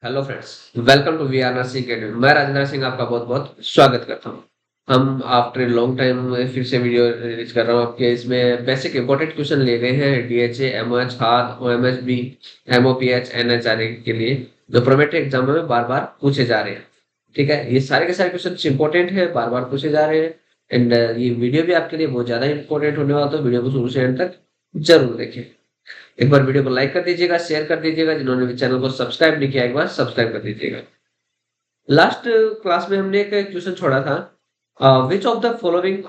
Hello friends, welcome to we are nursing academy. मैं राजेंद्र सिंह आपका बहुत बहुत स्वागत करता हूँ। हम आफ्टर ए लॉन्ग टाइम फिर से वीडियो रिलीज कर रहा हूँ आपके। इसमें बेसिक इंपॉर्टेंट क्वेश्चन लिए गए हैं डीएचए, एमओएच, हार, ओएमएसबी, एमओपीएच, एनएचआरए के लिए, जो प्रोमेट्री एग्जाम में बार बार पूछे जा रहे हैं। ठीक है, ये सारे के सारे क्वेश्चन इंपॉर्टेंट है, बार बार पूछे जा रहे हैं। एंड ये वीडियो भी आपके लिए बहुत ज्यादा इंपॉर्टेंट होने वाला, तो वीडियो को शुरू से एंड तक जरूर देखें। एक बार वीडियो को लाइक कर दीजिएगा, शेयर कर दीजिएगा। जिन्होंने भी चैनल को सब्सक्राइब नहीं किया, एक बार सब्सक्राइब कर दीजिएगा। लास्ट क्लास में हमने एक क्वेश्चन छोड़ा था, which of the following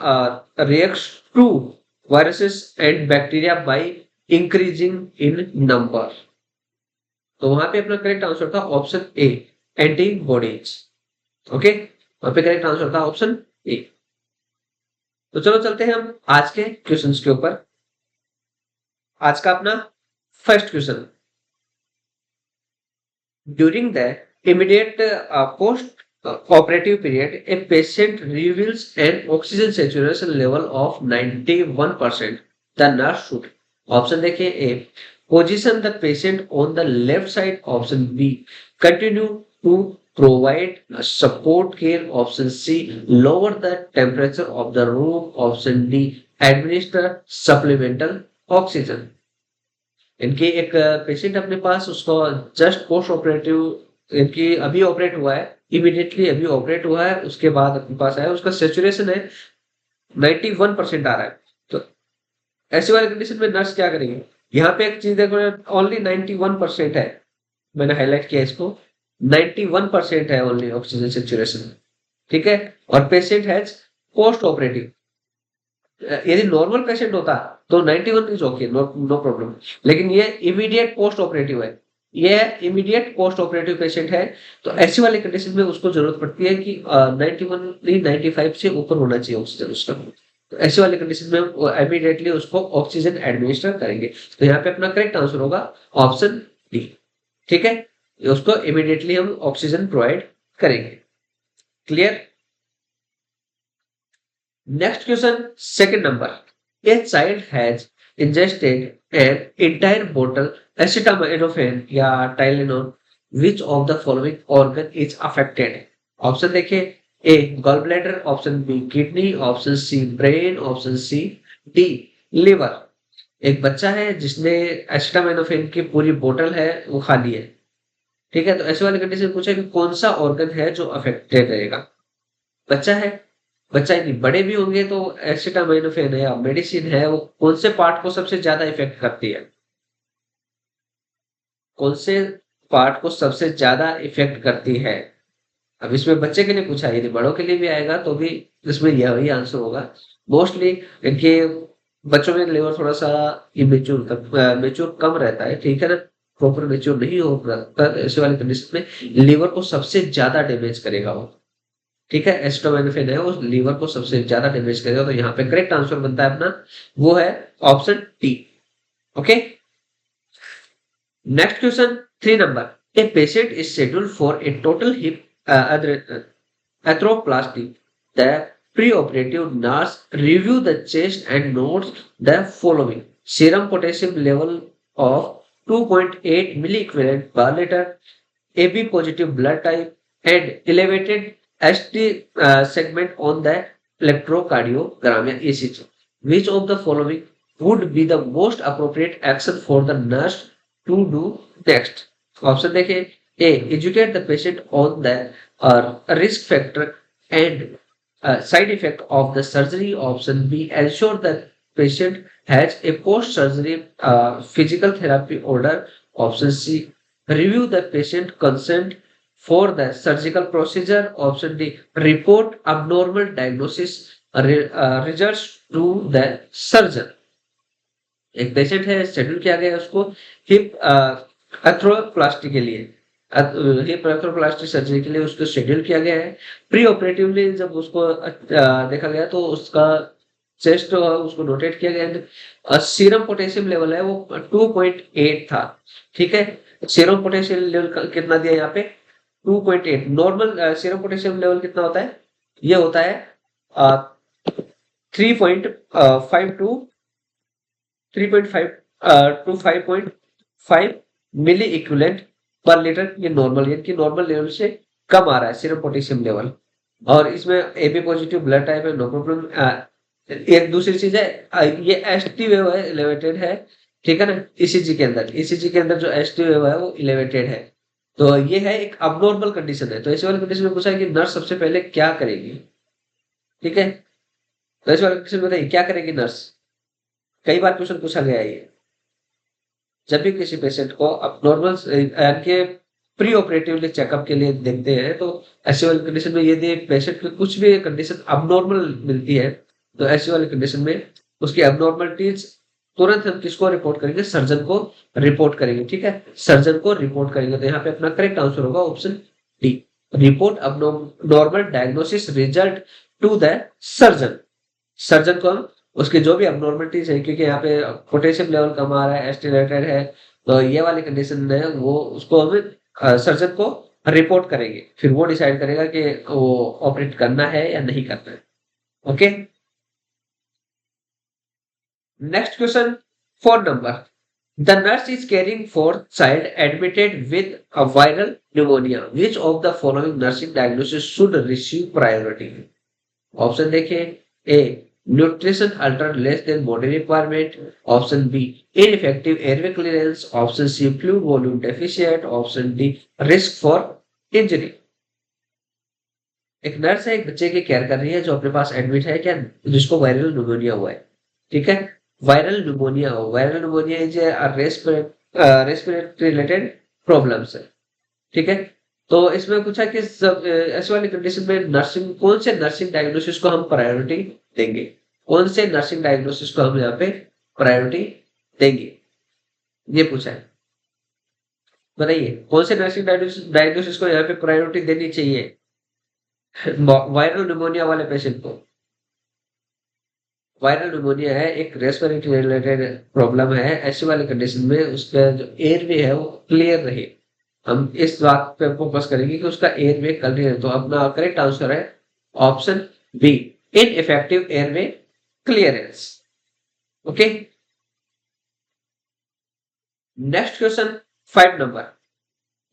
reacts to viruses and bacteria by increasing in number. तो वहां पे अपना करेक्ट आंसर था ऑप्शन ए, एंटीबॉडीज। ओके, वहां पे करेक्ट आंसर था ऑप्शन ए। तो चलो चलते हैं हम आज के क्वेश्चंस के ऊपर। आज का अपना first question, during the immediate post-operative period, a patient reveals an oxygen saturation level of 91%. The nurse should, option देखिए, A, position the patient on the left side, option B, continue to provide support care, option C, lower the temperature of the room, option D, administer supplemental oxygen. इनकी एक patient अपने पास, उसको just post operative, इनकी अभी operate हुआ है, immediately अभी operate हुआ है, उसके बाद अपने पास आया, उसका सेचुरेशन है 91% आ रहा है। तो ऐसी वाली कंडीशन में नर्स क्या करेंगे? यहाँ पे एक चीज देखो, ओनली 91% है, मैंने हाईलाइट किया इसको, 91% है ओनली ऑक्सीजन सेचुरेशन। ठीक है, और पेशेंट हैज पोस्ट ऑपरेटिव। यदि नॉर्मल पेशेंट होता तो 91 इज ओके, नो प्रॉब्लम। लेकिन ये इमीडिएट पोस्ट ऑपरेटिव है, ये इमीडिएट पोस्ट ऑपरेटिव पेशेंट है। तो ऐसी वाली कंडीशन में उसको जरूरत पड़ती है कि 91 नहीं 95 से ऊपर होना चाहिए ऑक्सीजन उसका। तो ऐसी वाली कंडीशन में इमीडिएटली उसको ऑक्सीजन एडमिनिस्टर करेंगे। तो यहाँ पे अपना करेक्ट आंसर होगा ऑप्शन डी। ठीक है, उसको इमीडिएटली हम ऑक्सीजन प्रोवाइड करेंगे। Clear? Next question, second number. A child has ingested an entire bottle acetaminophen या Tylenol. Which of the following organ is affected? Option देखिए, A gall bladder, option B kidney, option C brain, option C D liver. एक बच्चा है जिसने acetaminophen की पूरी बोतल है वो खा ली है। ठीक है, तो ऐसे वाली कंडीशन पूछा कि कौन सा ऑर्गन है जो अफेक्टेड रहेगा। बच्चा है, बच्चा यदि बड़े भी होंगे तो एसिटामिनोफेन है या मेडिसिन है, वो कौन से पार्ट को सबसे ज्यादा इफेक्ट करती है? कौन से पार्ट को सबसे ज्यादा इफेक्ट करती है? अब इसमें बच्चे के लिए पूछा है, यदि बड़ों के लिए भी आएगा तो भी इसमें यही आंसर होगा। मोस्टली इनके बच्चों में लिवर थोड़ा सा इमेच्योर मेच्योर कम रहता है। ठीक है ना, प्रॉपर मेच्योर नहीं हो पाता। ऐसे वाली कंडीशन में लिवर को सबसे ज्यादा डैमेज करेगा वो। ठीक है, एस्ट्रोमेनोफेन है वो लीवर को सबसे ज्यादा डैमेज करेगा। तो यहाँ पे करेक्ट आंसर बनता है अपना, वो है option T. Okay, next question, 3 number. A patient is scheduled for a total hip arthroplasty. The pre-operative nurse review the chest and notes the following: serum potassium level of 2.8 milliequivalent per liter, AB positive blood type, and elevated ST segment on the electrocardiogram ECG. Which of the following would be the most appropriate action for the nurse to do next? Option देखिए, A, educate the patient on the risk factor and side effect of the surgery. Option B, ensure that patient has a post-surgery physical therapy order. Option C, review the patient consent for the surgical procedure. Option D, report abnormal diagnosis results to the surgeon. एक patient है, schedule किया गया है उसको hip arthroplasty के लिए, hip arthroplasty surgery के लिए उसको शेड्यूल किया गया है। प्री ऑपरेटिवली जब उसको देखा गया तो उसका चेस्ट उसको नोटेट किया गया। सीरम पोटेशियम लेवल है वो 2.8 था। ठीक है, सीरम पोटेशियम लेवल कितना दिया यहाँ पे? 2.8। नॉर्मल सीरम पोटेशियम लेवल कितना होता है? ये होता है 3.5 to 3.5 to 5.5 milli equivalent per litre, ये नॉर्मल, यानी कि नॉर्मल लेवल से कम आ रहा है सीरम पोटेशियम लेवल, और इसमें एबी पॉजिटिव ब्लड टाइप है, नो प्रॉब्लम। एक दूसरी चीज है, ये एसटी वेव है, एलिवेटेड है, ठीक है ना। ईसीजी के अंदर, ईसीजी के अंदर जो एसटी वेव है वो एलिवेटेड है। तो ये है एक अबनॉर्मल कंडीशन है। तो ऐसे वाले कंडीशन में पूछा है कि नर्स सबसे पहले क्या करेगी, ठीक है। तो ऐसे वाले कंडीशन में बताइए क्या करेगी नर्स। कई बार क्वेश्चन पूछा गया है ये। जब भी किसी पेशेंट को अबनॉर्मल के प्री ऑपरेटिवली चेकअप के लिए देखते हैं, तो ऐसे वाली कंडीशन में यदि पेशेंट की कुछ भी कंडीशन अबनॉर्मल मिलती है, तो ऐसी वाली कंडीशन में उसकी अबनॉर्मलिटीज तुरंत हम किसको रिपोर्ट करेंगे, सर्जन को रिपोर्ट करेंगे, ठीक है। सर्जन को रिपोर्ट करेंगे। तो यहाँ पे अपना करेक्ट आंसर होगा option D, report abnormal diagnosis result to the surgeon. Surgeon को हम उसके जो भी अबनॉर्मलिटीज है, क्योंकि यहाँ पे पोटेशियम लेवल कम आ रहा है, एस्टिलेटेड है, तो ये वाली कंडीशन है, वो उसको हम सर्जन को रिपोर्ट करेंगे, फिर वो डिसाइड करेगा कि वो ऑपरेट करना है या नहीं करना है। Okay, next question, 4 number. The nurse is caring for child admitted with a viral pneumonia. Which of the following nursing diagnosis should receive priority? Option देखिए, A nutrition alter less than body requirement, option B infective airway clearance, option C fluid volume deficient, option D risk for injury. एक nurse है, एक बच्चे की care कर रही है जो अपने पास एडमिट है, क्या, जिसको वायरल न्यूमोनिया हुआ है, ठीक है। वायरल न्यूमोनिया हो, viral pneumonia is respiratory related problems है, ठीक है। तो इसमें पूछा कि ऐसे वाली कंडीशन में नर्सिंग, कौन से नर्सिंग डायग्नोसिस को हम प्रायोरिटी देंगे, कौन से नर्सिंग डायग्नोसिस को हम यहाँ पे प्रायोरिटी देंगे, ये पूछा है। बताइए कौन से नर्सिंग डायग्नोसिस को यहाँ पे प्रायोरिटी देनी चाहिए वायरल न्यूमोनिया वाले पेशेंट को। वायरल न्यूमोनिया है, एक रेस्पिरेटरी रिलेटेड प्रॉब्लम है, ऐसी वाली कंडीशन में उसका जो एयरवे है वो क्लियर रहे। हम इस बात पे फोकस करेंगे कि उसका एयरवे क्लियर है। तो अपना करेक्ट आंसर है option B, ineffective airway clearance. Okay, next question, 5 number.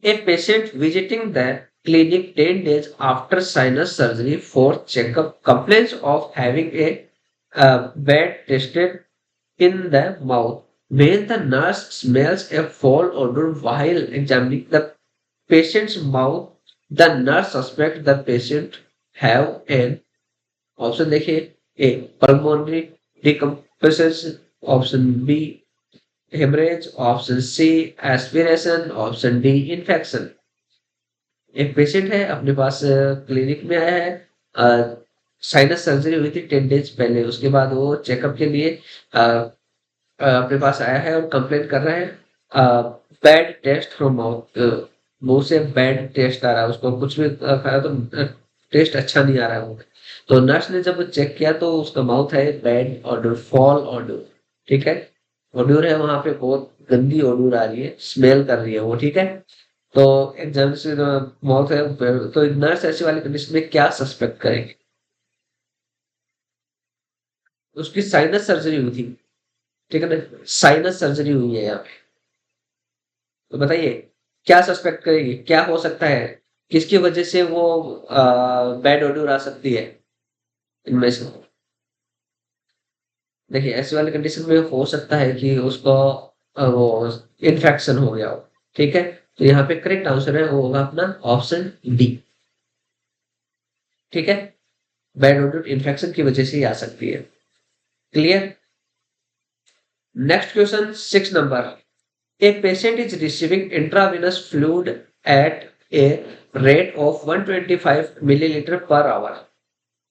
A patient visiting the clinic 10 days after sinus surgery for checkup complains of having a bad taste in the mouth. When the nurse smells a foul odor while examining the patient's mouth, the nurse suspects the patient have an, option देखिए, A pulmonary decomposition, option B haemorrhage, option C aspiration, option D infection. एक patient है अपने पास clinic में आया है, sinus surgery हुई थी 10 days पहले, उसके बाद वो चेकअप के लिए अपने पास आया है और कंप्लेन कर रहा है बैड टेस्ट फ्रॉम माउथ, मुंह से बैड टेस्ट आ रहा है, उसको कुछ भी खाया तो टेस्ट अच्छा नहीं आ रहा है वो। तो नर्स ने जब चेक किया तो उसका माउथ है बैड ऑर्डर, फॉल ऑर्डर, ठीक है। ऑर्डर है वहां पे, बहुत गंदी ऑर्डर आ रही है, स्मेल कर रही है वो, ठीक है। तो एग्जाम से माउथ है, तो नर्स ऐसी वाली कंडीशन में क्या सस्पेक्ट करेंगे, उसकी साइनस सर्जरी हुई थी, ठीक है ना, साइनस सर्जरी हुई है यहाँ पे। तो बताइए क्या सस्पेक्ट करेगी, क्या हो सकता है, किसकी वजह से वो बैड ऑर्डर आ सकती है इनमें से। देखिए ऐसे वाले कंडीशन में हो सकता है कि उसको वो इन्फेक्शन हो गया हो, ठीक है। तो यहाँ पे करेक्ट आंसर है वो होगा अपना ऑप्शन डी, ठीक है। बैड ऑर्डर इन्फेक्शन की वजह से ही आ सकती है। Clear, next question, 6 number. A patient is receiving intravenous fluid at a rate of 125 milliliter per hour.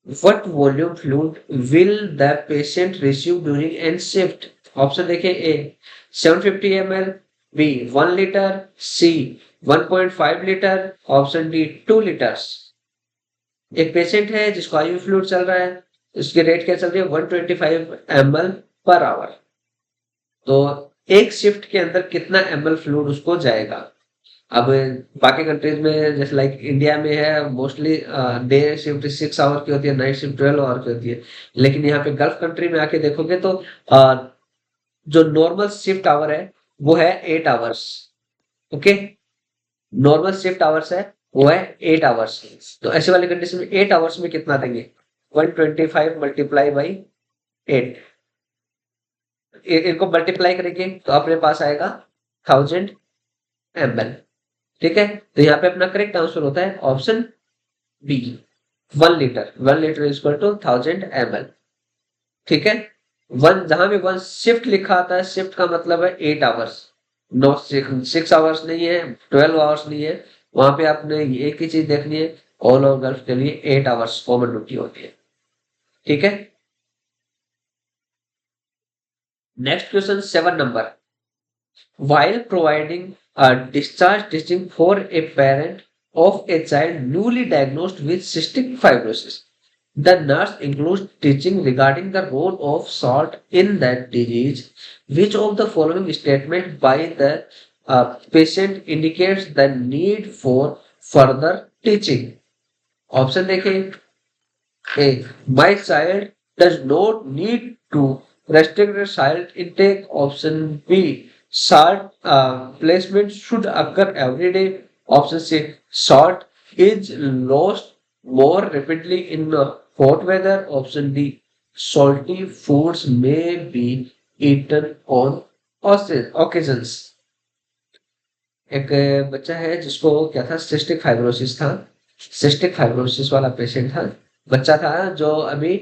What volume fluid will the patient receive during an shift? Option देखिए, ए 750 ml, B 1 litre, सी 1.5 litre, option D 2 litres. एक patient है जिसको IV fluid चल रहा है, उसकी rate क्या चल रही है 125 ml पर आवर। तो एक शिफ्ट के अंदर कितना ml फ्लूइड उसको जाएगा। अब बाकी कंट्रीज में जैसे लाइक इंडिया में है मोस्टली डे शिफ्ट 6 आवर की होती है, नाइट शिफ्ट 12 आवर की होती है। लेकिन यहाँ पे गल्फ कंट्री में आके देखोगे तो जो नॉर्मल शिफ्ट आवर है वो है 8 hours. Okay, normal shift hours है वो है 8 आवर्स। तो ऐसे वाली कंडीशन में 8 आवर्स में कितना देंगे? 125 मल्टीप्लाई बाई 8, इनको मल्टीप्लाई करेंगे तो अपने पास आएगा 1000 ml। ठीक है, तो यहाँ पे अपना करेक्ट आंसर होता है option B, 1 litre. 1 litre is equal to 1000 ml। ठीक है, वन जहां भी वन शिफ्ट लिखा आता है, शिफ्ट का मतलब है 8 आवर्स, नो 6 आवर्स नहीं है, 12 आवर्स नहीं है। वहां पे आपने एक ही चीज देखनी है, ऑल ओवर गर्ल्स के लिए 8 आवर्स कॉमन ड्यूटी होती है। ठीक है, next question 7 number. While providing a discharge teaching for a parent of a child newly diagnosed with cystic fibrosis, the nurse includes teaching regarding the role of salt in that disease. Which of the following statement by the patient indicates the need for further teaching? Option देखें, A. My child does not need to restrict the salt intake. Option B. Salt placement should occur every day. Option C. Salt is lost more rapidly in hot weather. Option D. Salty foods may be eaten on occasions. एक बच्चा है जिसको क्या था, cystic fibrosis था। Cystic fibrosis वाला patient था, बच्चा था जो अभी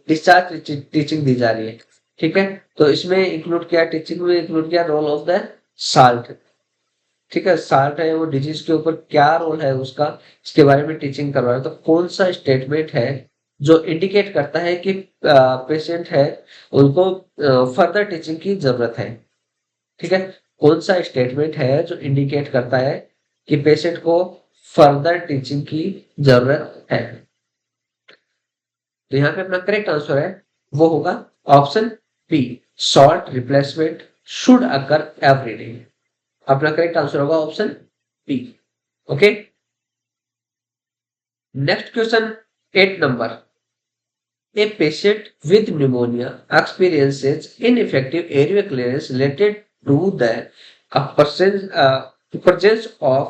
डिस्चार्ज टीचिंग दी जा रही है। ठीक है, तो इसमें इंक्लूड किया, टीचिंग में इंक्लूड किया रोल ऑफ द साल्ट। ठीक है, साल्ट है वो डिजीज के ऊपर क्या रोल है उसका, इसके बारे में टीचिंग करवा रहे हैं। तो कौन सा स्टेटमेंट है जो इंडिकेट करता है कि पेशेंट है उनको फर्दर टीचिंग की जरूरत है? ठीक है, कौन सा स्टेटमेंट है जो इंडिकेट करता है कि पेशेंट को फर्दर टीचिंग की जरूरत है? तो यहाँ पे अपना करेक्ट आंसर है वो होगा option B, salt replacement should occur every day. अपना करेक्ट आंसर होगा option B. Okay, next question 8 number. A patient with pneumonia experiences ineffective airway clearance related to the presence of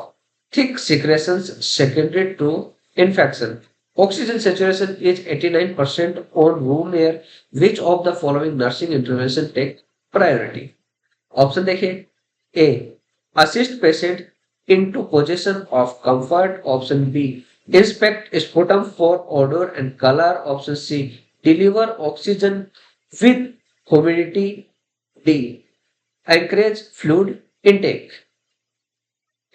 thick secretions secondary to infection. Oxygen saturation is 89% on room air. Which of the following nursing intervention take priority? Option देखिए, A. Assist patient into position of comfort. Option B. Inspect sputum for odor and color. Option C. Deliver oxygen with humidity. D. Encourage fluid intake.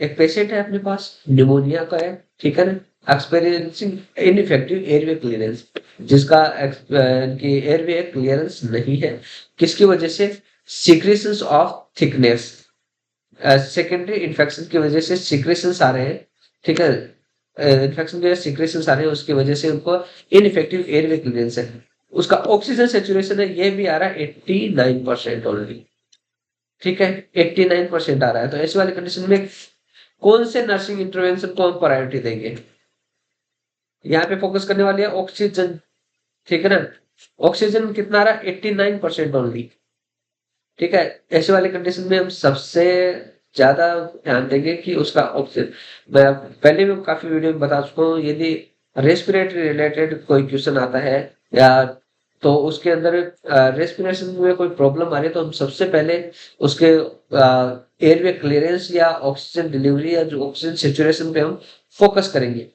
एक patient है अपने पास, pneumonia का है, ठीक है ना, experiencing ineffective airway clearance, जिसका airway clearance नहीं है, किसकी वजह से? Secretions of thickness, secondary infection की वजह से सिक्रेशंस आ रहे हैं। ठीक है, इन्फेक्शन के सिक्रेशंस आ रहे हैं, उसकी वजह से उनको इनइफेक्टिव एयरवे क्लियरेंस है। उसका ऑक्सीजन सेचुरेशन है, ये भी आ रहा है 89% ऑलरेडी। ठीक है, 89% आ रहा है। तो ऐसी वाली कंडीशन में कौन से नर्सिंग इंटरवेंशन को हम प्रायोरिटी देंगे? यहाँ पे फोकस करने वाली है ऑक्सीजन। ठीक है ना, ऑक्सीजन कितना आ रहा है? 89% ओनली। ठीक है, ऐसे वाले कंडीशन में हम सबसे ज्यादा ध्यान देंगे कि उसका ऑक्सीजन, मैं पहले भी काफी वीडियो में बता चुका हूँ, यदि रेस्पिरेटरी रिलेटेड कोई क्वेश्चन आता है या तो उसके अंदर रेस्पिरेशन में कोई प्रॉब्लम आ रही है, तो हम सबसे पहले उसके एयरवे क्लियरेंस या ऑक्सीजन डिलीवरी या जो ऑक्सीजन सेचुरेशन पे हम फोकस करेंगे।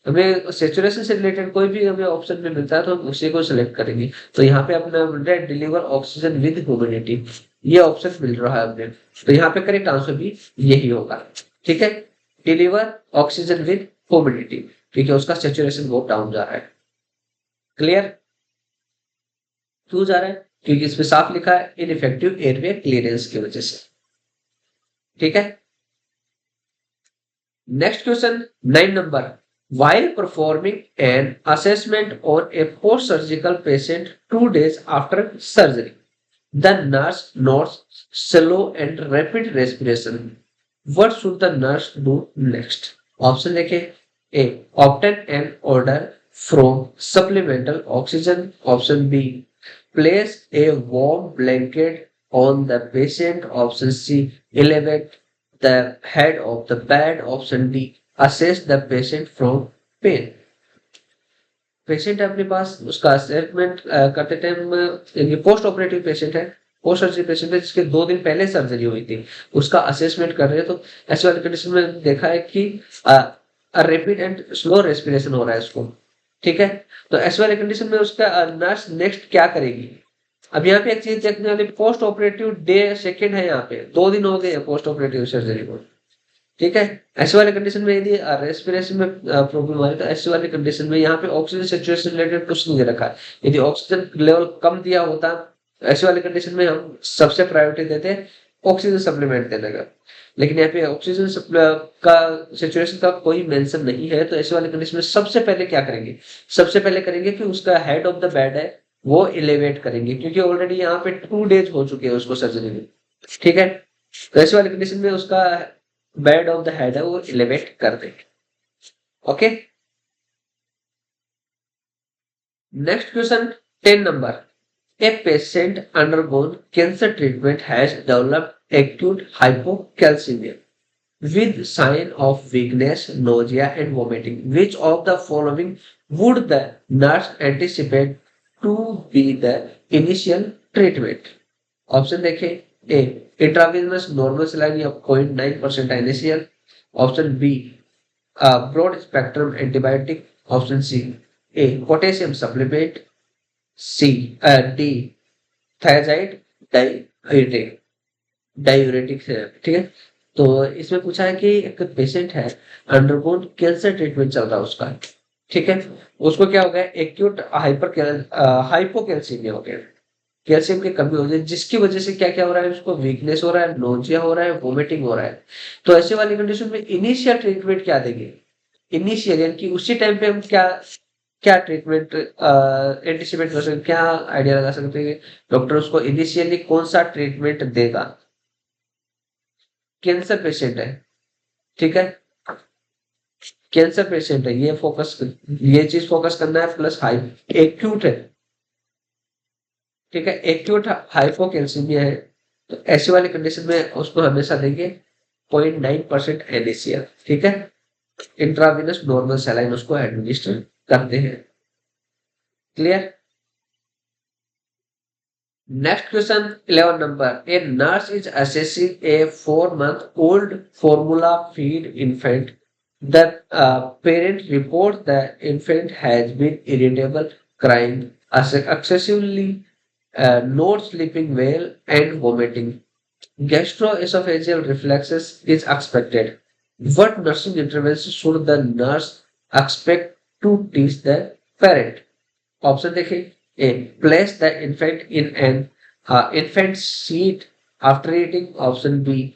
हमें सेचुरेशन से रिलेटेड कोई भी हमें ऑप्शन में मिलता है तो हम उसी को सिलेक्ट करेंगे। तो यहाँ पे अपना डिलीवर ऑक्सीजन विद ह्यूमिडिटी, ये ऑप्शन मिल रहा है हमें, तो यहाँ पे करेक्ट आंसर भी यही होगा। ठीक है, डिलीवर ऑक्सीजन विद ह्यूमिडिटी, क्योंकि उसका सेचुरेशन बहुत डाउन जा रहा है। क्लियर? क्यों जा रहा है? क्योंकि इसमें साफ लिखा है इनइफेक्टिव एयरवे क्लियरेंस की वजह से। ठीक है, next question 9 number. While performing an assessment on a post-surgical patient 2 days after surgery, the nurse notes slow and rapid respiration. What should the nurse do next? Option देखें, A. Obtain an order from supplemental oxygen. Option B. Place a warm blanket on the patient. Option C. Elevate the head of the bed, option D assess the patient from pain. Patient है अपने पास, उसका assessment करते time, ये post operative patient है, post surgery patient है जिसके 2 दिन पहले सर्जरी हुई थी, उसका असेसमेंट कर रहे हैं। तो ऐसे वाले कंडीशन में देखा है कि रैपिड एंड स्लो रेस्पिरेशन हो रहा है उसको, ठीक है। तो ऐसे वाले कंडीशन में उसका नर्स नेक्स्ट क्या करेगी? अब यहाँ पे एक चीज देखने वाली, पोस्ट ऑपरेटिव डे सेकेंड है, यहाँ पे 2 दिन हो गए पोस्ट ऑपरेटिव सर्जरी को, ठीक है। ऐसे वाले कंडीशन में यदि रेस्पिरेशन में प्रॉब्लम आ रही है, तो ऐसे वाले कंडीशन में यहाँ पे ऑक्सीजन सिचुएशन रिलेटेड कुछ नहीं दे रखा है। यदि ऑक्सीजन लेवल कम दिया होता, ऐसे वाले कंडीशन में हम सबसे प्रायोरिटी देते हैं ऑक्सीजन सप्लीमेंट देने का। लेकिन यहाँ पे ऑक्सीजन का सिचुएशन का कोई मेंशन नहीं है, तो ऐसे वाले कंडीशन में सबसे पहले क्या करेंगे? सबसे पहले करेंगे कि उसका हेड ऑफ द बेड है वो एलिवेट करेंगे, क्योंकि ऑलरेडी यहाँ पे 2 डेज हो चुके हैं उसको सर्जरी में, ठीक है। तो ऐसे वाले कंडीशन में उसका बेड ऑफ द हेड है वो एलिवेट कर देंगे। Okay, next question 10 number. A patient undergone cancer treatment has developed acute hypocalcemia with sign of weakness, nausea, and vomiting. Which of the following would the nurse anticipate to be the initial treatment? Option देखें, A intravenous normal saline या 0.9% initial, option B broad spectrum antibiotic, option C a potassium supplement, C D thyroid diuretic, diuretic है, ठीक है। तो इसमें पूछा है कि एक पेशेंट है, अंडरगोन कैंसर ट्रीटमेंट चल रहा है उसका, ठीक है। उसको क्या हो गया? एक्यूट हाइपोकैल्सीमिया हो गया, कैल्शियम की कमी हो जाए, जिसकी वजह से क्या क्या हो रहा है? उसको वीकनेस हो रहा है, नोजिया हो रहा है, वोमिटिंग हो रहा है। तो ऐसे वाली कंडीशन में इनिशियल ट्रीटमेंट क्या देंगे? इनिशियल यानी कि उसी टाइम पे हम क्या क्या ट्रीटमेंट एंटिसिपेट कर सकते, क्या आइडिया लगा सकते हैं डॉक्टर उसको इनिशियली कौन सा ट्रीटमेंट देगा? कैंसर पेशेंट है, ठीक है, कैंसर पेशेंट है, ये चीज फोकस करना है। प्लस हाई एक्यूट है, ठीक है, एक्यूट हाइपोकैल्सीमिया है। तो ऐसे वाले कंडीशन में उसको हमेशा देंगे 0.9% NaCl, ठीक है। इंट्रावेनस नॉर्मल सलाइन उसको एडमिनिस्टर करते हैं। Clear? Next question 11 number. A nurse is assessing A 4 month old formula feed infant. The parent reports the infant has been irritable, crying excessively, not sleeping well, and vomiting. Gastroesophageal reflexes is expected. What nursing intervention should the nurse expect to teach the parent? Option देखें, A place the infant in an infant seat after eating, option B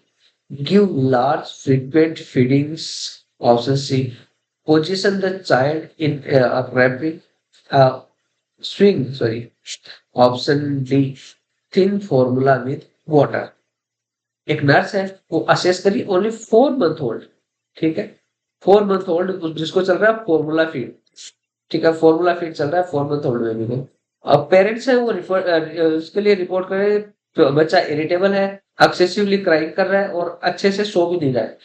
give large frequent feedings, option C position the child in a rapid uh, swing, sorry, option D thin formula with water। एक nurse है, वो assess करी only 4 month old, ठीक है, 4 month old जिसको चल रहा है फॉर्मूला फीड, ठीक है, फॉर्मूला फीड चल रहा है 4 month ओल्ड बेबी को। अब पेरेंट्स है वो उसके लिए रिपोर्ट करे तो बच्चा इरिटेबल है, एक्सेसिवली क्राइंग कर रहा है और अच्छे से सो भी नहीं रहा है,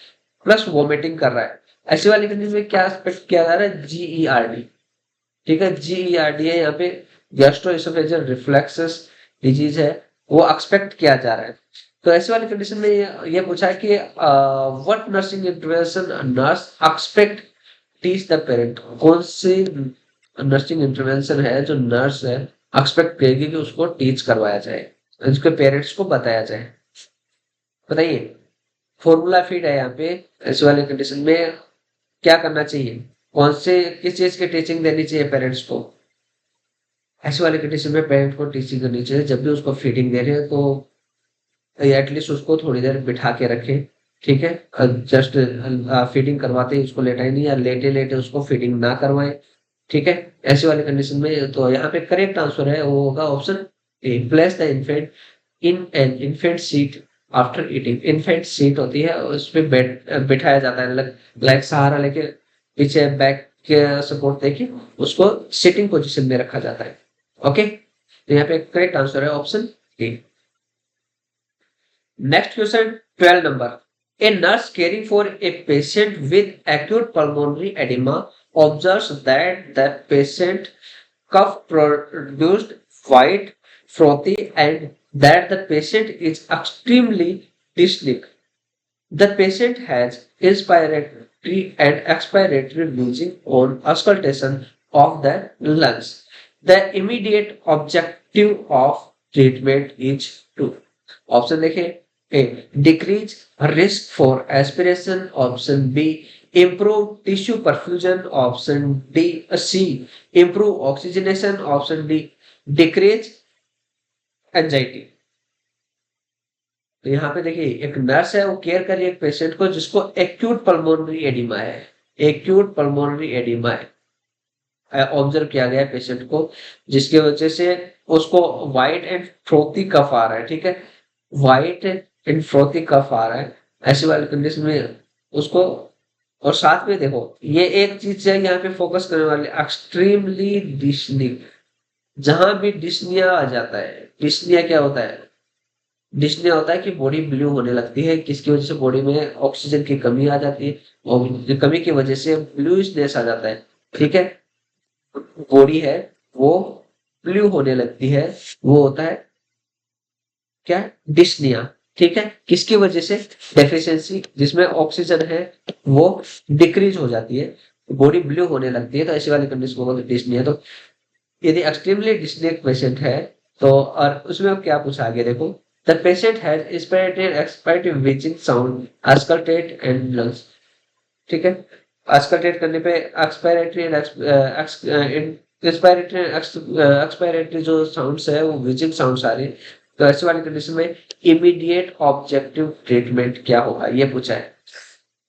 प्लस वोमिटिंग कर रहा है। ऐसी वाली कंडीशन में क्या एक्सपेक्ट किया जा रहा है? GERD, ठीक है, GERD है यहाँ पे, गैस्ट्रोएसोफेजियल रिफ्लेक्सेस डिजीज है, वो एक्सपेक्ट किया जा रहा है। तो ऐसे वाली कंडीशन में ये पूछा है कि what nursing intervention nurse expect teach the parent. कौन सी नर्सिंग इंटरवेंशन है जो नर्स है एक्सपेक्ट करेगी कि उसको टीच करवाया जाए, उसके पेरेंट्स को बताया जाए? बताइए, फॉर्मूला फीड है यहाँ पे, ऐसे वाले कंडीशन में क्या करना चाहिए? कौन से किस चीज की टीचिंग देनी चाहिए पेरेंट्स को? ऐसे वाले कंडीशन में पेरेंट को टीचिंग करनी चाहिए, जब भी उसको फीडिंग दे रहे हैं तो एटलीस्ट उसको थोड़ी देर बिठा के रखें, ठीक है, जस्ट फीडिंग करवाते ही उसको लेटाई नहीं, या लेटे लेटे उसको फीडिंग ना करवाएं, ठीक है। ऐसे वाले कंडीशन में तो यहाँ पे करेक्ट आंसर है वो होगा option A place the infant in an infant seat after eating. Infant seat होती है, उस पे बिठाया जाता है, लाइक सहारा लेके पीछे बैक के सपोर्ट देके उसको सिटिंग पोजीशन में रखा जाता है। ओके, तो यहाँ पे करेक्ट आंसर है option A. Next question 12 number. A nurse caring for a patient with acute pulmonary edema observes that the patient cough produced white, frothy, and that the patient is extremely dyspneic. The patient has inspiratory and expiratory wheezing on auscultation of the lungs. The immediate objective of treatment is to option देखें A. Decrease risk for aspiration. Option B. Improve tissue perfusion. Option D. C. Improve oxygenation. Option D. Decrease anxiety. तो यहाँ पे देखिए एक nurse है वो care कर रही है एक पेशेंट को जिसको एक्यूट पल्मोनरी एडिमा है। एक्यूट पल्मोनरी एडिमा है ऑब्जर्व किया गया है पेशेंट को जिसकी वजह से उसको वाइट एंड फ्रोथी कफ आ रहा है। ठीक है, वाइट एंड फ्रोथी कफ आ रहा है ऐसी वाली कंडीशन में उसको। और साथ में देखो ये एक चीज है यहाँ पे फोकस करने वाली एक्सट्रीमली डिस्निक। जहां भी डिस्निया आ जाता है, डिस्निया क्या होता है? डिस्ने होता है कि बॉडी ब्लू होने लगती है किसकी वजह से बॉडी में ऑक्सीजन की कमी आ जाती है और कमी की वजह से ब्लूइशनेस आ जाता है। ठीक है, बॉडी है वो ब्लू होने लगती है, वो होता है क्या? डिस्निया। ठीक है, किसकी वजह से? डेफिशिएंसी जिसमें ऑक्सीजन है वो डिक्रीज हो जाती है, बॉडी ब्लू होने लगती है, तो ऐसी वाली कंडीशन को बोलते हैं डिस्निया। तो यदि एक्सट्रीमली डिस्निक पेशेंट है तो और उसमें क्या पूछा आगे देखो, the patient has expirated expirative wheezing sound auscultate and lungs. ठीक है, अस्कल्टेट करने पे एक्सपायरेटरी एंड एक्सपायरेटरी जो साउंड्स है वो व्हीचिंग साउंड्स आ रही है। तो ऐसी वाली कंडीशन में इमीडिएट ऑब्जेक्टिव ट्रीटमेंट क्या होगा ये पूछा है।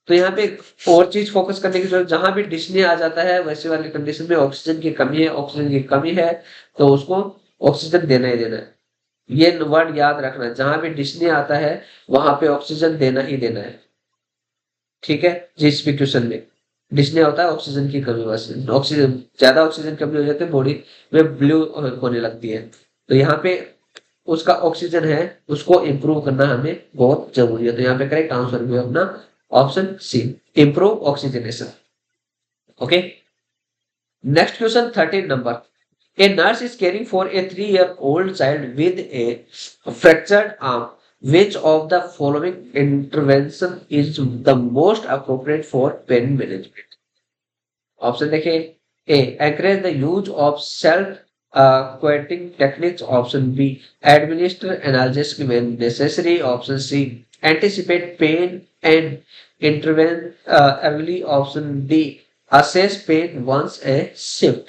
तो यहाँ पे और चीज फोकस करने की जरूरत, जहां भी डिस्ने आ जाता है वैसे वाली कंडीशन में ऑक्सीजन की कमी है, ऑक्सीजन की कमी है तो उसको ऑक्सीजन देना ही देना है। ये वर्ड याद रखना है, जहां भी डिस्ने आता है वहां पे ऑक्सीजन देना ही देना है। ठीक है, जिस भी क्वेश्चन में डिस्ने होता है ऑक्सीजन की कमी, बस ऑक्सीजन ज्यादा ऑक्सीजन कमी हो जाती है बॉडी में ब्लू होने लगती है। तो यहाँ पे उसका ऑक्सीजन है उसको इंप्रूव करना हमें बहुत जरूरी है। तो यहाँ पे करेक्ट आंसर भी अपना option C, improve oxygenation. Okay, next question 13 number. A nurse is caring for a 3-year-old child with a fractured arm. Which of the following intervention is the most appropriate for pain management? Option देखिए, A. Encourage the use of self-quieting techniques. Option B. Administer analgesic when necessary. Option C. Anticipate pain and intervene early. Option D. Assess pain once a shift.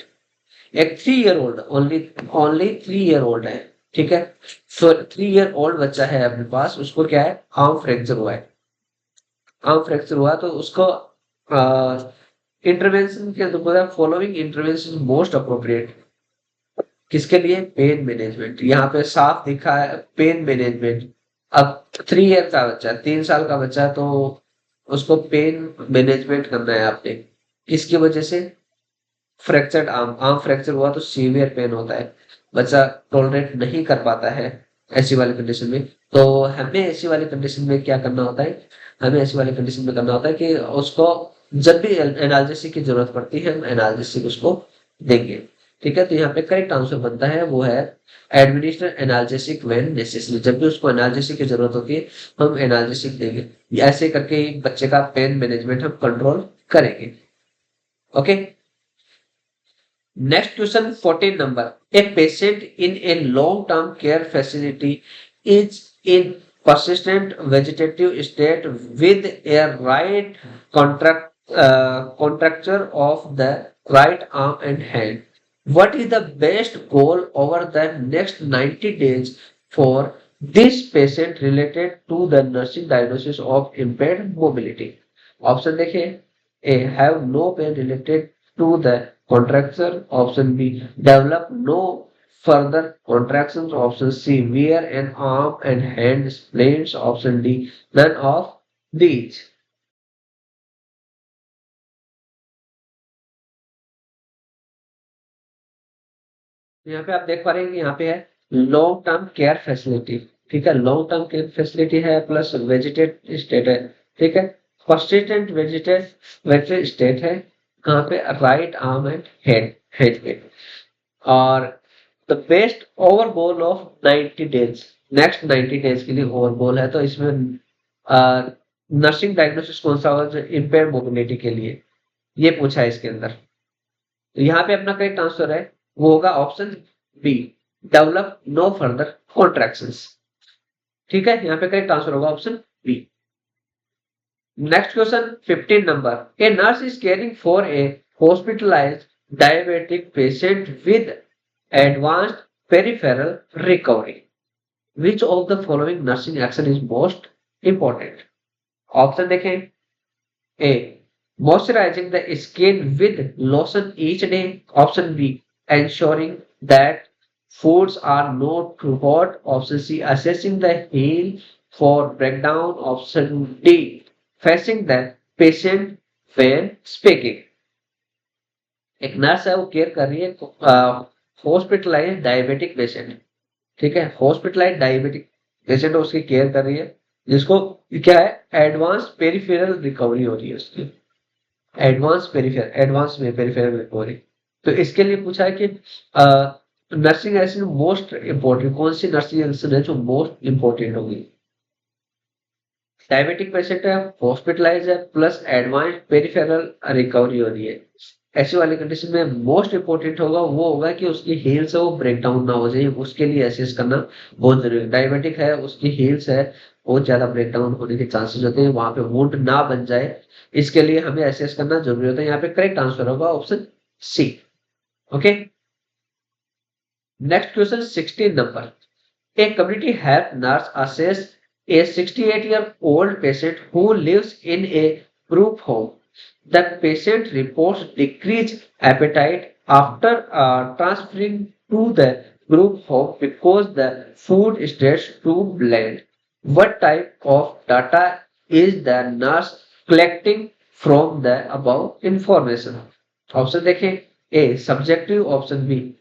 एक 3 year old, only 3 year old है। ठीक है, तो 3 year old बच्चा है अपने पास, उसको क्या है? आर्म फ्रैक्चर हुआ है। आर्म फ्रैक्चर हुआ तो उसको इंटरवेंशन के अंदर फॉलोइंग इंटरवेंशन मोस्ट अप्रोप्रिएट किसके लिए? Pain management. यहाँ पे साफ दिखा है पेन मैनेजमेंट। अब 3 year का बच्चा, 3 साल का बच्चा है तो उसको पेन मैनेजमेंट करना है आपने। किसकी वजह से? फ्रैक्चर्ड आर्म, आर्म फ्रैक्चर हुआ तो सीवियर पेन होता है, बच्चा टॉलरेट नहीं कर पाता है ऐसी वाली कंडीशन में। तो हमें ऐसी वाली कंडीशन में क्या करना होता है? हमें ऐसी वाली कंडीशन में करना होता है कि उसको जब भी एनाल्जेसिक की जरूरत पड़ती है हम एनाल्जेसिक उसको देंगे। ठीक है, तो यहाँ पे करेक्ट आंसर बनता है वो है एडमिनिस्टर एनाल्जेसिक व्हेन नेसेसरी। जब भी उसको एनाल्जेसिक की जरूरत होती है हम एनाल्जेसिक देंगे। ऐसे करके बच्चे का पेन मैनेजमेंट हम कंट्रोल करेंगे। Okay, next question 14 number. A patient in a long-term care facility is in persistent vegetative state with a right contracture of the right arm and hand. What is the best goal over the next 90 days for this patient related to the nursing diagnosis of impaired mobility? Option देखिए, A. Have no pain related to the contraction. Option B. Develop no further contractions. Option C. Wear an arm and hand splints. Option D. None of these. यहाँ पे आप देख पा रहे हैं कि यहाँ पे है लॉन्ग टर्म केयर फैसिलिटी। ठीक है, लॉन्ग टर्म केयर फैसिलिटी है प्लस वेजिटेट स्टेट है। ठीक है। persistent vegetative स्टेट है, कहाँ पे राइट आर्म एंड हेड पे। और the best ओवरबॉल of 90 days, next 90 days के लिए ओवरबॉल है, तो इसमें नर्सिंग डायग्नोसिस कौन सा होगा जो इम्पेयर मोबिलिटी के लिए, ये पूछा है इसके अंदर। तो यहाँ पे अपना करेक्ट आंसर है वो होगा option B, develop no further contractions. ठीक है, यहाँ पे करेक्ट आंसर होगा option B. Next question 15 number, a nurse is caring for a hospitalised diabetic patient with advanced peripheral recovery, which of the following nursing action is most important? Option देखें, A moisturizing the skin with lotion each day, option B ensuring that foods are not too hot, option C assessing the heel for breakdown, option D facing the patient when speaking। एक nurse है वो care कर रही है hospitalised diabetic patient, ठीक है, hospitalised diabetic patient उसकी care कर रही है, जिसको क्या है एडवांस पेरिफेरल रिकवरी हो रही है उसकी, एडवांस में पेरिफेरल रिकवरी। तो इसके लिए पूछा है कि नर्सिंग एसिड मोस्ट इंपोर्टेंट कौन सी नर्सिंग एसिड है जो मोस्ट इंपोर्टेंट होगी। डायबिटिक पेशेंट है, हॉस्पिटलाइज है, प्लस एडवांस पेरिफेरल रिकवरी हो रही है, ऐसी वाली कंडीशन में मोस्ट इंपोर्टेंट होगा वो होगा कि उसकी हील्स है वो ब्रेक डाउन ना हो जाए, उसके लिए एसेस करना बहुत जरूरी है। डायबिटिक है, उसकी हील्स है बहुत ज्यादा ब्रेक डाउन होने के चांसेस होते हैं, वहां पे वुंड ना बन जाए, इसके लिए हमें एसेस करना जरूरी होता है। यहाँ पे करेक्ट आंसर होगा option C. Okay, next question 16 number, a community health nurse assess a 68-year-old patient who lives in a group home. The patient reports decreased appetite after transferring to the group home because the food is too bland. What type of data is the nurse collecting from the above information? Option देखें, A subjective, option B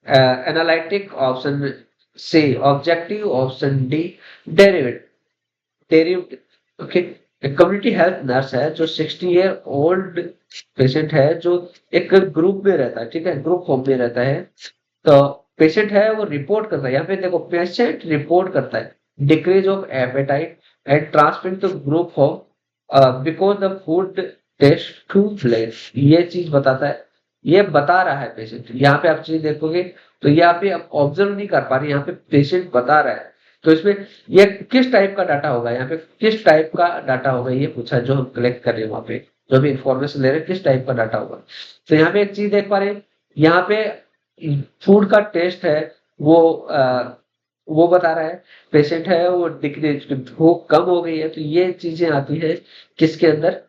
analytic, option C objective, option D derivative. Okay, community health nurse है जो 60 year old patient है जो एक group में रहता है, ठीक है, ग्रुप होम में रहता है। तो पेशेंट है वो रिपोर्ट करता है, यहाँ पे देखो पेशेंट रिपोर्ट करता है decrease of appetite and transfer to group home because the food taste too bland, ये चीज बताता है, ये बता रहा है पेशेंट। यहाँ पे आप चीज देखोगे तो यहाँ पे आप ऑब्जर्व नहीं कर पा रहे, यहाँ पे पेशेंट बता रहा है। तो इसमें ये किस टाइप का डाटा होगा, यहाँ पे किस टाइप का डाटा होगा ये पूछा, जो हम कलेक्ट कर रहे हैं वहां पे जो भी इंफॉर्मेशन ले रहे हैं किस टाइप का डाटा होगा। तो यहाँ पे एक चीज देख पा रहे हैं, यहाँ पे फूड का टेस्ट है वो बता रहा है, पेशेंट है वो डिक्रीज भूख कम हो गई है, तो ये चीजें आती है किसके अंदर,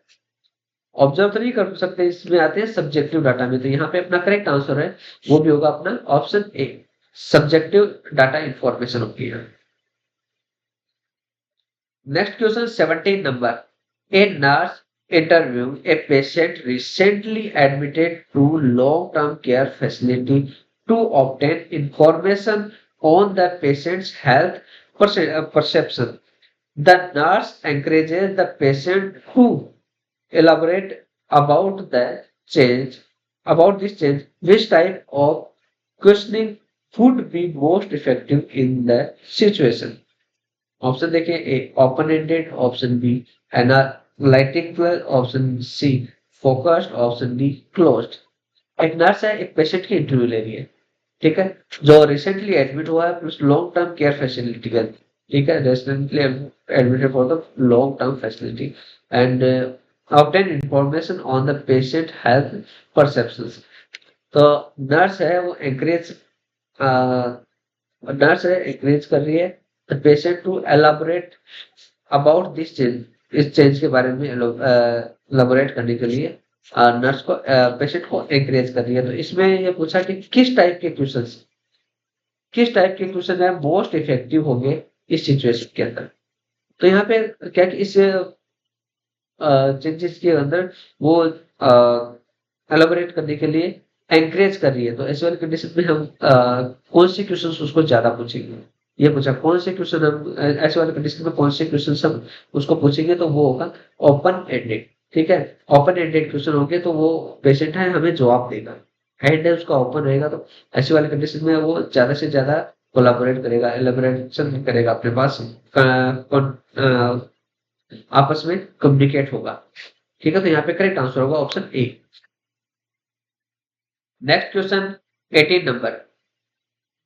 ऑब्जर्व तो नहीं कर सकते, इसमें आते हैं सब्जेक्टिव डाटा में। तो यहाँ पे अपना करेक्ट आंसर है वो भी होगा अपना option A, subjective data information होगी है। Next question 17 number, a nurse interview a patient recently admitted to long term care facility to obtain information on the patient's health perception. The nurse encourages the patient to elaborate about the change, about this change, which type of questioning would be most effective in the situation? Option देखिए, A open ended, option B analytical, option C focused, option D closed. एक nurse है एक patient की interview ले रही है, ठीक है, जो रिसेंटली एडमिट हुआ है, plus long term care facility का, ठीक है, recently admitted for the long term facility and obtain information on the patient health perceptions। तो नर्स है वो एंकरेज कर रही है the patient to elaborate about this change, इस चेंज के बारे में एलाबोरेट करने के लिए नर्स को पेशेंट को एंकरेज कर रही है। तो इसमें ये पूछा कि किस टाइप के क्वेश्चन है मोस्ट इफेक्टिव होंगे इस सिचुएशन के अंदर। तो यहाँ पे क्या कि इस चेंजेस के अंदर वो एलाबोरेट करने के लिए एंकरेज कर रही है। तो ऐसे वाली कंडीशन में हम कौन से क्वेश्चंस उसको ज्यादा पूछेंगे, ये पूछा कौन से क्वेश्चन हम ऐसे वाले कंडीशन में कौन से क्वेश्चन हम उसको पूछेंगे, तो वो होगा ओपन एंडेड। ठीक है, ओपन एंडेड क्वेश्चन होंगे तो वो पेशेंट है हमें जवाब देगा, एंड है उसका ओपन रहेगा, तो ऐसे वाले कंडीशन में वो ज्यादा से ज्यादा कोलाबोरेट करेगा, एलेबोरेशन करेगा अपने पास, आपस में कम्युनिकेट होगा। ठीक है, तो यहाँ पे करेक्ट आंसर होगा option A. Next question 18 number.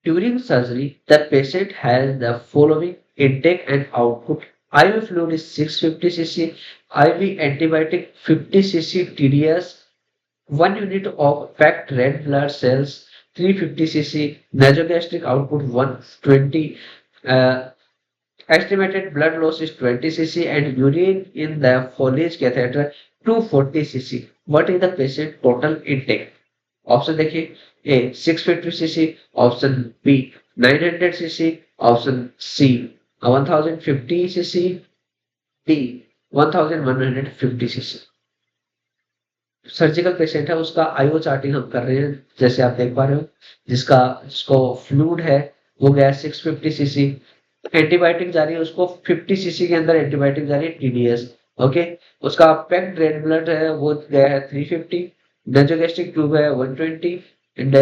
During surgery, the patient has the following intake and output. IV fluid is 650 cc, IV antibiotic 50 cc TDS, 1 unit of packed red blood cells 350 cc, nasogastric output 120, uh, estimated blood loss is 20 cc, and urine in the Foley's catheter 240 cc. What is the patient total intake? Option देखिए, A 650 cc, option B 900 cc, option C 1050 cc, D 1150 cc. Surgical patient है, उसका IO charting हम कर रहे हैं, जैसे आप देख पा रहे हो, जिसको फ्लूड है वो गया 650 सीसी, एंटीबायोटिक जा रही है उसको 50 सीसी के अंदर एंटीबायोटिक जा रही है टीडीएस। ओके, उसका पैक्ड रेड ब्लड है वो गया है 350, नेसोगैस्ट्रिक ट्यूब है 120, एंड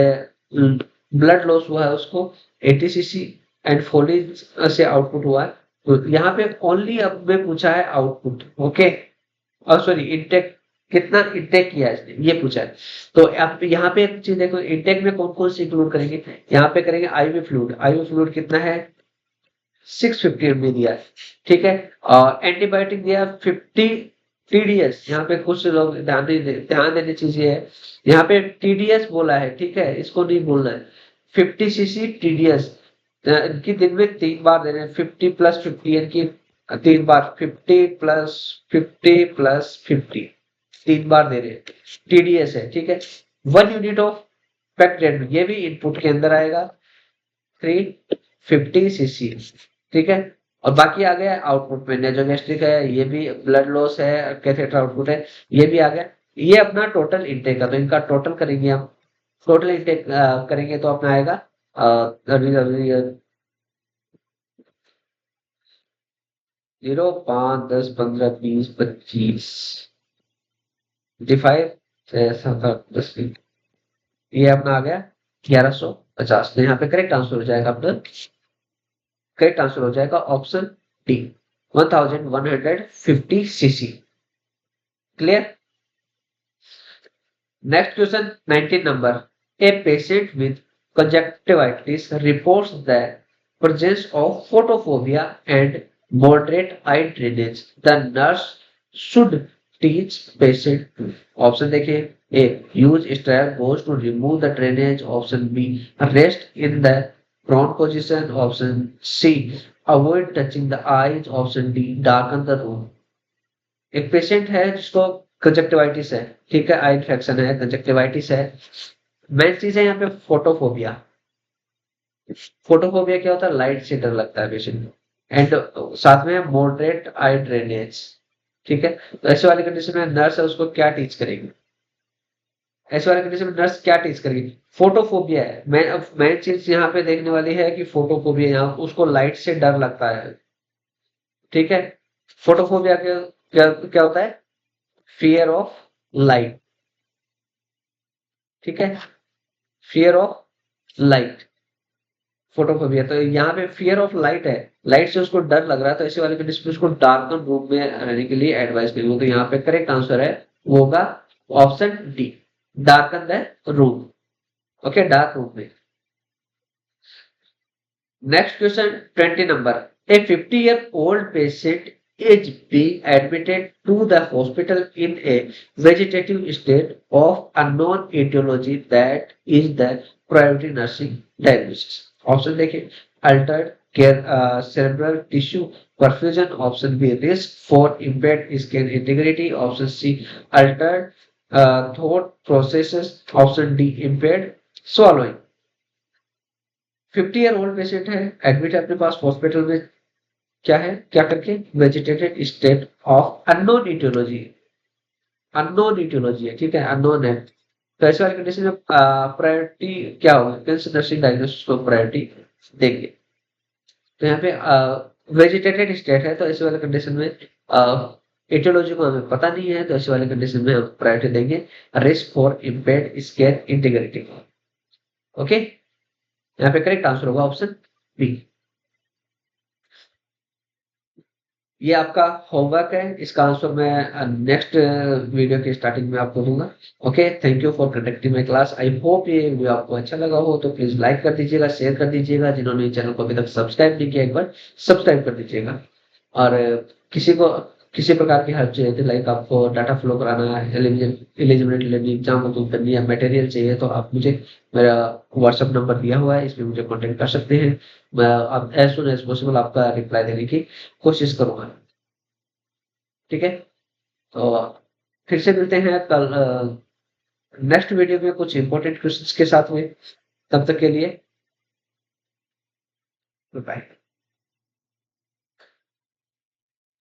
ब्लड लॉस हुआ है उसको 80 सीसी, एंड फोलिज से आउटपुट हुआ है। तो यहाँ पे ओनली अब में पूछा है आउटपुट। ओके, और सॉरी इनटेक, कितना इनटेक किया है इसने ये पूछा है। तो आप यहाँ पे एक चीज देखो, इनटेक में कौन कौन सी इंक्लूड करेंगे, यहाँ पे करेंगे आईवी फ्लूइड। आईवी फ्लूइड कितना है 650 ml दिया है। ठीक है, और एंटीबायोटिक दिया 50 टीडीएस। यहाँ पे कुछ लोग ध्यान देने चीज ये है, यहाँ पे टीडीएस बोला है, ठीक है, इसको नहीं बोलना है। 50 सीसी टीडीएस इनकी दिन में 3 बार दे रहे हैं, 50+50 इनकी 3 बार, 50+50+50 3 बार दे रहे हैं, टीडीएस है। ठीक है, 1 यूनिट ऑफ पैक्ड, ये भी इनपुट के अंदर आएगा 350 सीसी। ठीक है, और बाकी आ गया आउटपुट में, नेजोगेस्ट्रिक है, ये भी ब्लड लॉस है, कैथेटर आउटपुट है, ये भी आ गया। ये अपना टोटल इंटेक का, तो इनका टोटल करेंगे हम, टोटल इंटेक करेंगे तो अपना आएगा 0, 5, 10, 15, 20, 25, 55, 7, 8, 10, ये अपना आ गया 1150। तो यहाँ पे करेक्ट आंसर हो जाएगा अपना, करेक्ट आंसर हो जाएगा option D 1150 CC. Clear. Next question 19 number. A patient with conjunctivitis reports the presence of photophobia and moderate eye drainage. The nurse should teach patient to, option देखिए, A use sterile gauze to remove the drainage, option B rest in the prone position, option C avoid touching the eyes, option D darken the room। एक patient है जिसको conjunctivitis है, ठीक है, eye infection है, conjunctivitis है। Main चीज है यहाँ पे फोटोफोबिया। फोटोफोबिया क्या होता है, लाइट से डर लगता है पेशेंट को, एंड साथ में मॉडरेट आई ड्रेनेज। ठीक है, तो ऐसे वाली कंडीशन में नर्स है उसको क्या टीच करेगी, ऐसे वाले कंडीशन में नर्स क्या टीच करेगी, फोटोफोबिया है। मेन चीज यहाँ पे देखने वाली है कि फोटोफोबिया, यहाँ उसको लाइट से डर लगता है। ठीक है, फोटोफोबिया क्या क्या होता है, फियर ऑफ लाइट। ठीक है, फियर ऑफ लाइट, फोटोफोबिया। तो यहाँ पे फियर ऑफ लाइट है, लाइट से उसको डर लग रहा है, तो ऐसे वाले कंडीशन में उसको डार्कन रूम में रहने के लिए एडवाइस करेंगे। तो यहाँ पे करेक्ट आंसर है वो होगा option D, darken the room. Okay, dark room में। नेक्स्ट क्वेश्चन 20 नंबर। A 50-year-old patient is being admitted to the hospital in a vegetative state of unknown etiology that is the priority nursing diagnosis। Option देखिए, altered cerebral tissue perfusion, option B risk for impaired skin integrity, option C altered thought processes, option D impaired swallowing। 50-year-old patient है, admit है अपने पास hospital में, क्या है, क्या करके, vegetated state of unknown etiology, unknown etiology है, ठीक है, अननोन है। तो ऐसे वाली कंडीशन में प्रायोरिटी क्या होगा, कैंसर नर्सिंग डायग्नोसिस को प्रायोरिटी देंगे। तो यहाँ पे वेजिटेटेड स्टेट है, तो ऐसे वाले कंडीशन में एटियोलॉजी को हमें पता नहीं है, तो ऐसे वाले कंडीशन में हम प्रायोरिटी देंगे risk for impaired scale integrity. Okay, यहाँ पे करेक्ट आंसर होगा ऑप्शन बी। ये आपका होमवर्क है, इसका आंसर मैं नेक्स्ट वीडियो के स्टार्टिंग में आपको दूंगा। Okay, thank you for conducting my class. I hope ये वीडियो आपको अच्छा लगा हो, तो प्लीज लाइक कर दीजिएगा, शेयर कर दीजिएगा। जिन्होंने चैनल को अभी तक सब्सक्राइब नहीं किया, एक बार सब्सक्राइब कर दीजिएगा। और किसी को किसी प्रकार की हेल्प चाहिए थी, लाइक आपको डाटा फ्लो कराना है, एलिजिबिलिटी लेनी, एग्जाम को करनी है, मटेरियल चाहिए, तो आप मुझे मेरा व्हाट्सएप नंबर दिया हुआ है, इसमें मुझे कॉन्टेक्ट कर सकते हैं। मैं आप एज सुन एज पॉसिबल आपका रिप्लाई देने की कोशिश करूंगा। ठीक है, तो फिर से मिलते हैं कल नेक्स्ट वीडियो में कुछ इंपॉर्टेंट क्वेश्चंस के साथ में। तब तक के लिए बाय।